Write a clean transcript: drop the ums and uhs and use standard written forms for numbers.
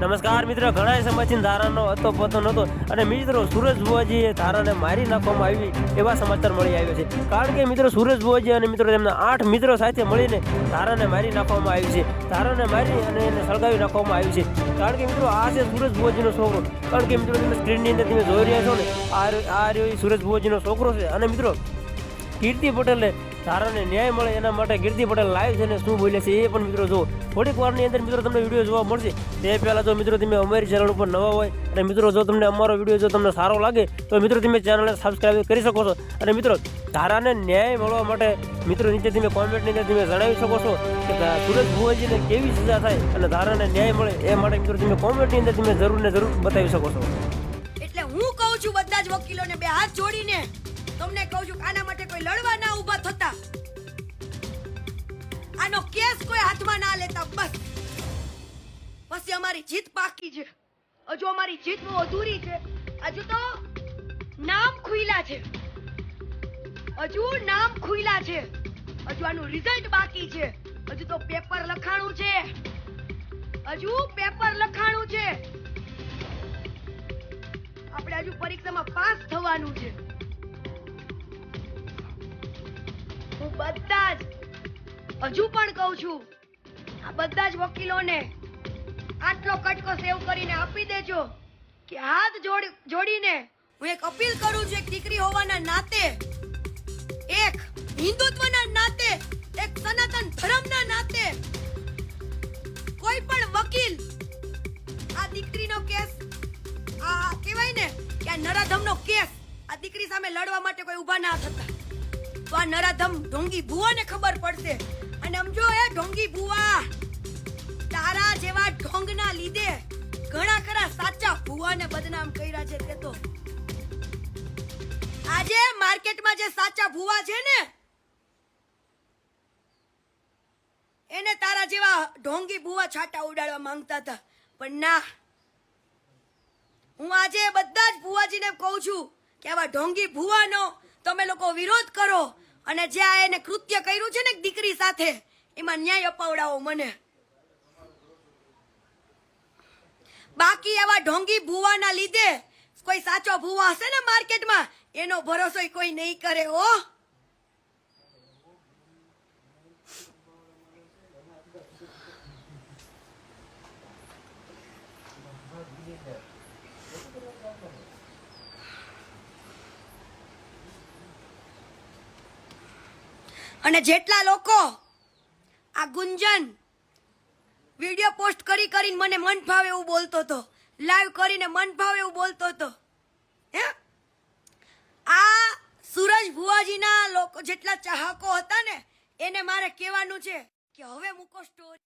નમસ્કાર મિત્રો, ઘણા સમયથી ધારાનો હતો પતો નહોતો અને મિત્રો સુરજ ભુવાજીએ ધારાને મારી નાખવામાં આવી એવા સમાચાર મળી આવ્યો છે. કારણ કે મિત્રો સુરજ ભુવાજી અને મિત્રો તેમના 8 મિત્રો સાથે મળીને ધારાને મારી નાખવામાં આવ્યું છે. ધારાને મારી અને એને સળગાવી નાખવામાં આવ્યું છે. કારણ કે મિત્રો આ છે સુરજ ભુવાજીનો છોકરો. કારણ કે મિત્રો તમે સ્ક્રીનની અંદર તમે જોઈ રહ્યા છો ને, આ રહ્યો સુરજ ભુવાજીનો છોકરો છે. અને મિત્રો કીર્તિ પટેલને ધારાને ન્યાય મળે એના માટે કીર્તિ પટેલ લાઈવ છે ને શું બોલે છે એ પણ મિત્રો જુઓ. થોડીક વારની અંદર મિત્રો તમને વિડીયો જોવા મળશે. તે પહેલાં જો મિત્રો તમે અમારી ચેનલ ઉપર નવા હોય અને મિત્રો જો તમને અમારો વિડીયો જો તમને સારો લાગે તો મિત્રો તમે ચેનલને સબસ્ક્રાઈબ કરી શકો છો. અને મિત્રો ધારાને ન્યાય મળવા માટે મિત્રો નીચે તમે કોમેન્ટની અંદર તમે જણાવી શકો છો કે સુરજ ભુવાજીને કેવી સજા થાય અને ધારાને ન્યાય મળે એ માટે મિત્રો તમે કોમેન્ટની અંદર તમે જરૂર ને જરૂર બતાવી શકો છો. એટલે હું કહું છું બધા જ વકીલોને બે હાથ જોડીને તમને કહું છું આના માટે કોઈ લડવા ના ઊભા થતા, આનો કેસ કોઈ હાથમાં ના લેતા. બસ પછી અમારી જીત બાકી છે. હજુ અમારી જીત અધૂરી છે. હજુ તો નામ ખુલ્લા છે. હજુ આનું રિઝલ્ટ બાકી છે. હજુ તો પેપર લખાણું છે. આપણે હજુ પરીક્ષામાં પાસ થવાનું છે. હું બધા જ હજુ પણ કહું છું આ બધા જ વકીલોને આટલો કટકો સેવ કરીને આપી દેજો કે હાથ જોડીને હું એક અપીલ કરું છું. એક દીકરી હોવાના નાતે, એક હિન્દુત્વના નાતે, એક સનાતન ધર્મના નાતે કોઈ પણ વકીલ આ દીકરીનો કેસ, આ કહેવાય ને કે આ નરાધમનો કેસ, આ દીકરી સામે લડવા માટે કોઈ ઊભા ના થતા તો આ નરાધમ ઢોંગી ભુવાને ખબર પડશે. અને સમજો એ ઢોંગી ભુવા, તારા જેવા ઢોંગના લીધે ઘણા ખરા સાચા ભુવાને બદનામ કર્યા છે. તે તો આજે માર્કેટમાં જે સાચા ભુવા છે ને એને તારા જેવા ઢોંગી ભુવા છાટા ઉડાડવા માંગતા હતા. પણ ના, હું આજે બધા જ ભુવાજીને કહું છું કે આવા ઢોંગી ભુવાનો તમે લોકો વિરોધ કરો અને જે આ એને કૃત્ય કર્યું છે ને દીકરી સાથે એમાં ન્યાય અપાવડાવો મને. બાકી આવા ઢોંગી ભુવાના લીધે કોઈ સાચો ભુવા હશે ને માર્કેટમાં એનો ભરોસો કોઈ નહીં કરે. હો અને જેટલા લોકો આ ગુંજન વિડિયો પોસ્ટ કરીને મને મન ફાવે એવું બોલતો હતો, લાઈવ કરીને મન ફાવે એવું બોલતો હતો, હે આ સુરજ ભુવાજીના લોકો જેટલા ચાહકો હતા ને એને મારે કહેવાનું છે કે હવે મૂકો સ્ટોરી.